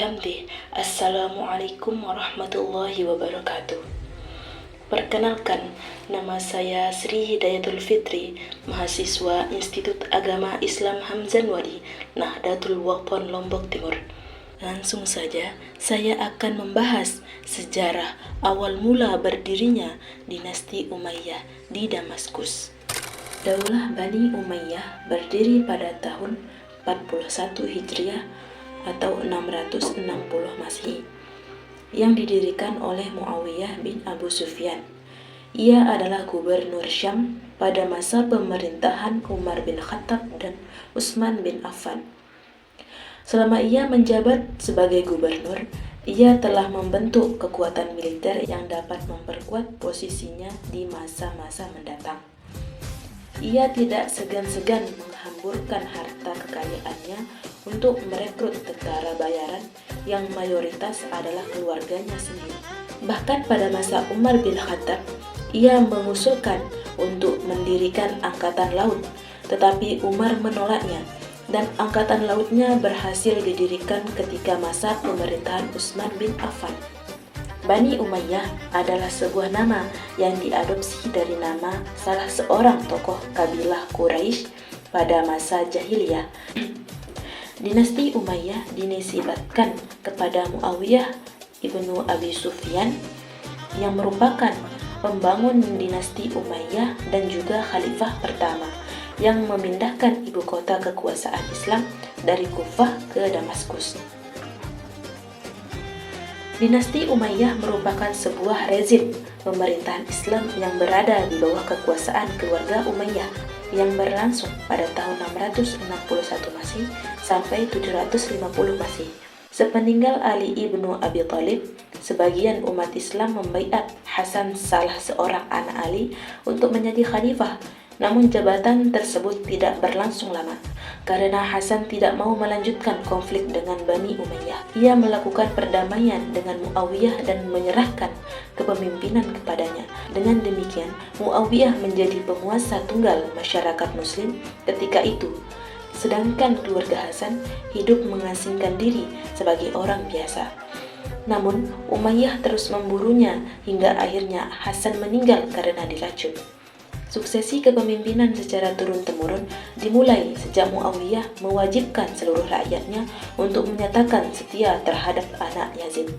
bihamdih. Assalamualaikum warahmatullahi wabarakatuh. Perkenalkan, nama saya Sri Hidayatul Fitri, mahasiswa Institut Agama Islam Hamzan Wali, Nahdlatul Wathon Lombok Timur. Langsung saja, saya akan membahas sejarah awal mula berdirinya dinasti Umayyah di Damaskus. Daulah Bani Umayyah berdiri pada tahun 41 Hijriah atau 660 Masehi yang didirikan oleh Muawiyah bin Abu Sufyan. Ia adalah gubernur Syam pada masa pemerintahan Umar bin Khattab dan Utsman bin Affan. Selama ia menjabat sebagai gubernur, ia telah membentuk kekuatan militer yang dapat memperkuat posisinya di masa-masa mendatang. Ia tidak segan-segan menghamburkan harta kekayaannya untuk merekrut tentara bayaran yang mayoritas adalah keluarganya sendiri. Bahkan pada masa Umar bin Khattab, ia mengusulkan untuk mendirikan angkatan laut, tetapi Umar menolaknya dan angkatan lautnya berhasil didirikan ketika masa pemerintahan Utsman bin Affan. Bani Umayyah adalah sebuah nama yang diadopsi dari nama salah seorang tokoh kabilah Quraisy pada masa jahiliyah. Dinasti Umayyah dinisbatkan kepada Muawiyah ibnu Abi Sufyan yang merupakan pembangun dinasti Umayyah dan juga khalifah pertama yang memindahkan ibu kota kekuasaan Islam dari Kufah ke Damaskus. Dinasti Umayyah merupakan sebuah rezim pemerintahan Islam yang berada di bawah kekuasaan keluarga Umayyah yang berlangsung pada tahun 661 Masehi sampai 750 Masehi. Sepeninggal Ali ibnu Abi Thalib, sebagian umat Islam membaiat Hasan, salah seorang anak Ali, untuk menjadi khalifah. Namun jabatan tersebut tidak berlangsung lama karena Hasan tidak mau melanjutkan konflik dengan Bani Umayyah. Ia melakukan perdamaian dengan Muawiyah dan menyerahkan kepemimpinan kepadanya. Dengan demikian, Muawiyah menjadi penguasa tunggal masyarakat Muslim ketika itu. Sedangkan keluarga Hasan hidup mengasingkan diri sebagai orang biasa. Namun, Umayyah terus memburunya hingga akhirnya Hasan meninggal karena diracun. Suksesi kepemimpinan secara turun-temurun dimulai sejak Muawiyah mewajibkan seluruh rakyatnya untuk menyatakan setia terhadap anak Yazid.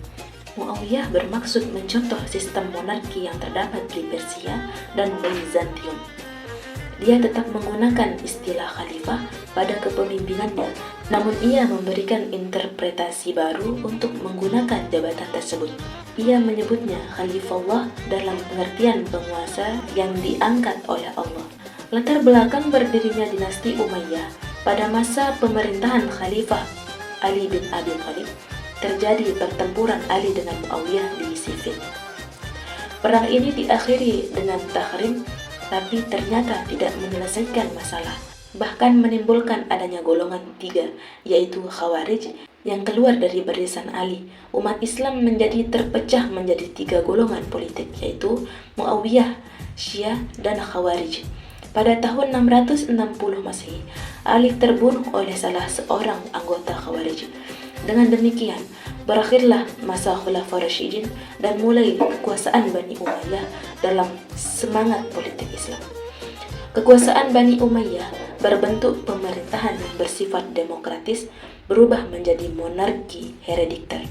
Muawiyah bermaksud mencontoh sistem monarki yang terdapat di Persia dan Bizantium. Dia tetap menggunakan istilah khalifah pada kepemimpinannya, namun ia memberikan interpretasi baru untuk menggunakan jabatan tersebut. Ia menyebutnya Khalifullah dalam pengertian penguasa yang diangkat oleh Allah. Latar belakang berdirinya dinasti Umayyah pada masa pemerintahan Khalifah Ali bin Abi Thalib terjadi pertempuran Ali dengan Muawiyah di Siffin. Perang ini diakhiri dengan tahrim, tapi ternyata tidak menyelesaikan masalah, bahkan menimbulkan adanya golongan tiga, yaitu Khawarij yang keluar dari barisan Ali. Umat Islam menjadi terpecah menjadi tiga golongan politik, yaitu Muawiyah, Syiah, dan Khawarij. Pada tahun 660 Masehi, Ali terbunuh oleh salah seorang anggota Khawarij. Dengan demikian, berakhirlah masa Khulafaur Rasyidin dan mulai kekuasaan Bani Umayyah dalam semangat politik Islam. Kekuasaan Bani Umayyah berbentuk pemerintahan yang bersifat demokratis berubah menjadi monarki herediter.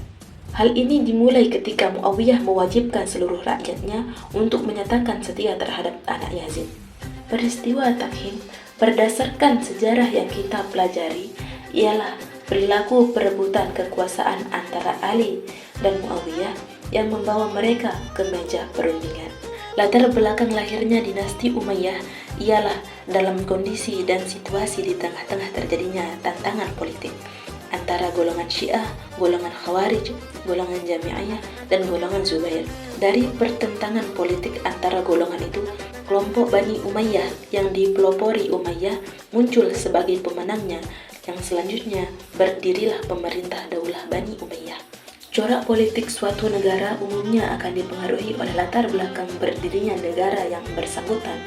Hal ini dimulai ketika Muawiyah mewajibkan seluruh rakyatnya untuk menyatakan setia terhadap anak Yazid. Peristiwa Takhim berdasarkan sejarah yang kita pelajari ialah perilaku perebutan kekuasaan antara Ali dan Muawiyah yang membawa mereka ke meja perundingan. Latar belakang lahirnya dinasti Umayyah ialah dalam kondisi dan situasi di tengah-tengah terjadinya tantangan politik antara golongan Syiah, golongan Khawarij, golongan Jami'iyah, dan golongan Zubair. Dari pertentangan politik antara golongan itu, kelompok Bani Umayyah yang dipelopori Umayyah muncul sebagai pemenangnya, yang selanjutnya berdirilah pemerintah Daulah Bani Umayyah. Corak politik suatu negara umumnya akan dipengaruhi oleh latar belakang berdirinya negara yang bersangkutan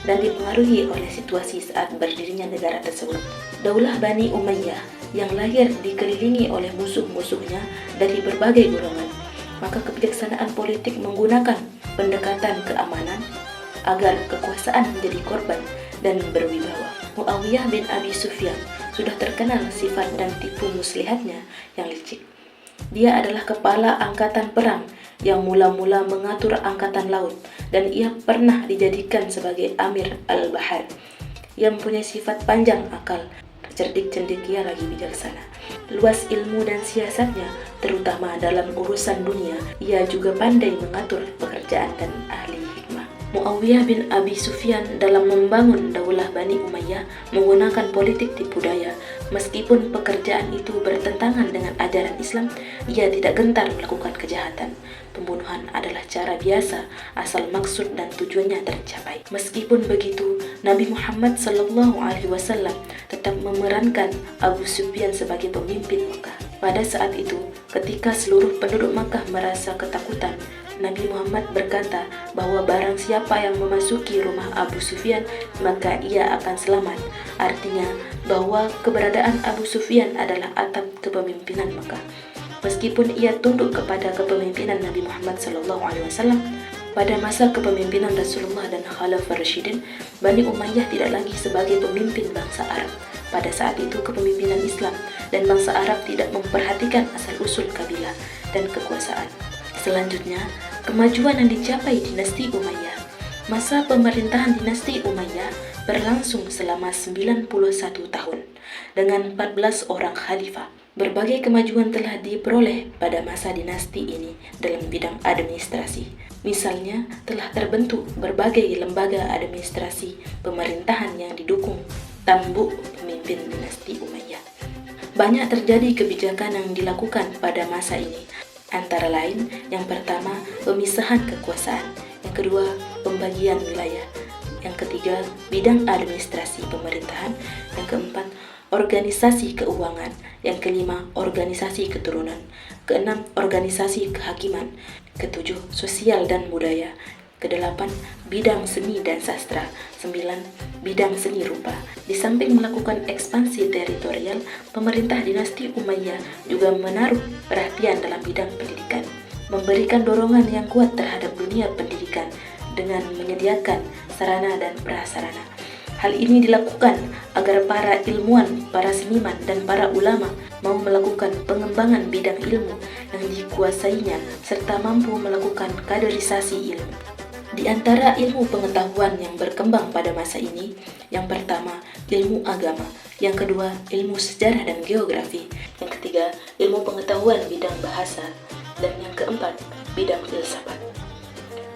dan dipengaruhi oleh situasi saat berdirinya negara tersebut. Daulah Bani Umayyah yang lahir dikelilingi oleh musuh-musuhnya dari berbagai golongan. Maka kebijaksanaan politik menggunakan pendekatan keamanan agar kekuasaan menjadi korban dan berwibawa. Muawiyah bin Abi Sufyan sudah terkenal sifat dan tipu muslihatnya yang licik. Dia adalah kepala angkatan perang yang mula-mula mengatur angkatan laut, dan ia pernah dijadikan sebagai Amir al-Bahar. Ia mempunyai sifat panjang akal, cerdik cendekia lagi bijaksana. Luas ilmu dan siasatnya, terutama dalam urusan dunia. Ia juga pandai mengatur pekerjaan dan ahli hikmah. Muawiyah bin Abi Sufyan dalam membangun daulah Bani Umayyah menggunakan politik tipu daya. Meskipun pekerjaan itu bertentangan dengan ajaran Islam, ia tidak gentar melakukan kejahatan. Pembunuhan adalah cara biasa asal maksud dan tujuannya tercapai. Meskipun begitu, Nabi Muhammad SAW tetap memerankan Abu Sufyan sebagai pemimpin Mekah. Pada saat itu, ketika seluruh penduduk Makkah merasa ketakutan, Nabi Muhammad berkata bahwa barang siapa yang memasuki rumah Abu Sufyan, maka ia akan selamat. Artinya bahwa keberadaan Abu Sufyan adalah atap kepemimpinan Makkah. Meskipun ia tunduk kepada kepemimpinan Nabi Muhammad SAW, pada masa kepemimpinan Rasulullah dan Khalifah Rasyidin, Bani Umayyah tidak lagi sebagai pemimpin bangsa Arab. Pada saat itu kepemimpinan Islam dan bangsa Arab tidak memperhatikan asal-usul kabilah dan kekuasaan. Selanjutnya, kemajuan yang dicapai dinasti Umayyah. Masa pemerintahan dinasti Umayyah berlangsung selama 91 tahun dengan 14 orang khalifah. Berbagai kemajuan telah diperoleh pada masa dinasti ini dalam bidang administrasi. Misalnya, telah terbentuk berbagai lembaga administrasi pemerintahan yang didukung tambuk pemimpin dinasti Umayyah. Banyak terjadi kebijakan yang dilakukan pada masa ini. Antara lain, yang pertama, pemisahan kekuasaan. Yang kedua, pembagian wilayah. Yang ketiga, bidang administrasi pemerintahan. Yang keempat, organisasi keuangan. Yang kelima, organisasi keturunan. Keenam, organisasi kehakiman. Ketujuh, sosial dan budaya. Kedelapan, bidang seni dan sastra. 9, bidang seni rupa. Di samping melakukan ekspansi teritorial, pemerintah dinasti Umayyah juga menaruh perhatian dalam bidang pendidikan, memberikan dorongan yang kuat terhadap dunia pendidikan dengan menyediakan sarana dan prasarana. Hal ini dilakukan agar para ilmuwan, para seniman, dan para ulama mau melakukan pengembangan bidang ilmu yang dikuasainya serta mampu melakukan kaderisasi ilmu. Di antara ilmu pengetahuan yang berkembang pada masa ini, yang pertama, ilmu agama, yang kedua, ilmu sejarah dan geografi, yang ketiga, ilmu pengetahuan bidang bahasa, dan yang keempat, bidang filsafat.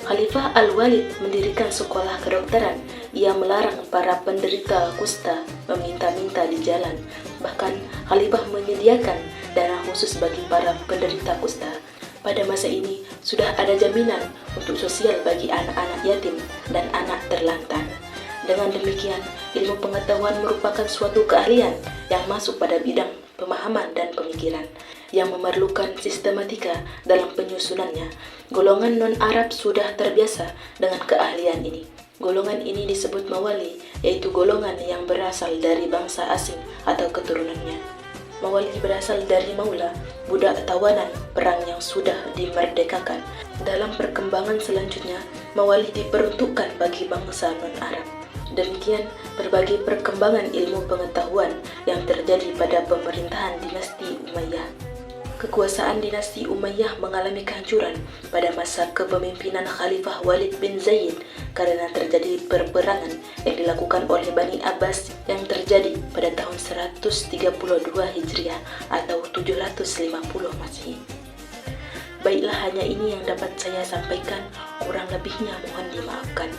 Khalifah Al-Walid mendirikan sekolah kedokteran. Ia melarang para penderita kusta meminta-minta di jalan. Bahkan, Khalifah menyediakan dana khusus bagi para penderita kusta. Pada masa ini, sudah ada jaminan untuk sosial bagi anak-anak yatim dan anak terlantar. Dengan demikian, ilmu pengetahuan merupakan suatu keahlian yang masuk pada bidang pemahaman dan pemikiran, yang memerlukan sistematika dalam penyusunannya. Golongan non-Arab sudah terbiasa dengan keahlian ini. Golongan ini disebut mawali, yaitu golongan yang berasal dari bangsa asing atau keturunannya. Mawali berasal dari maula, budak tawanan perang yang sudah dimerdekakan. Dalam perkembangan selanjutnya, mawali diperuntukkan bagi bangsa non-Arab. Demikian berbagai perkembangan ilmu pengetahuan yang terjadi pada pemerintahan dinasti Umayyah. Kekuasaan dinasti Umayyah mengalami kehancuran pada masa kepemimpinan Khalifah Walid bin Zaid karena terjadi peperangan yang dilakukan oleh Bani Abbas yang terjadi pada tahun 132 Hijriah atau 750 Masehi. Baiklah, hanya ini yang dapat saya sampaikan, kurang lebihnya mohon dimaafkan.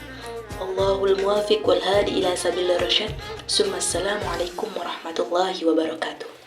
Allahul muwafiq wal hadi ila sabilir rasyad. Assalamualaikum warahmatullahi wabarakatuh.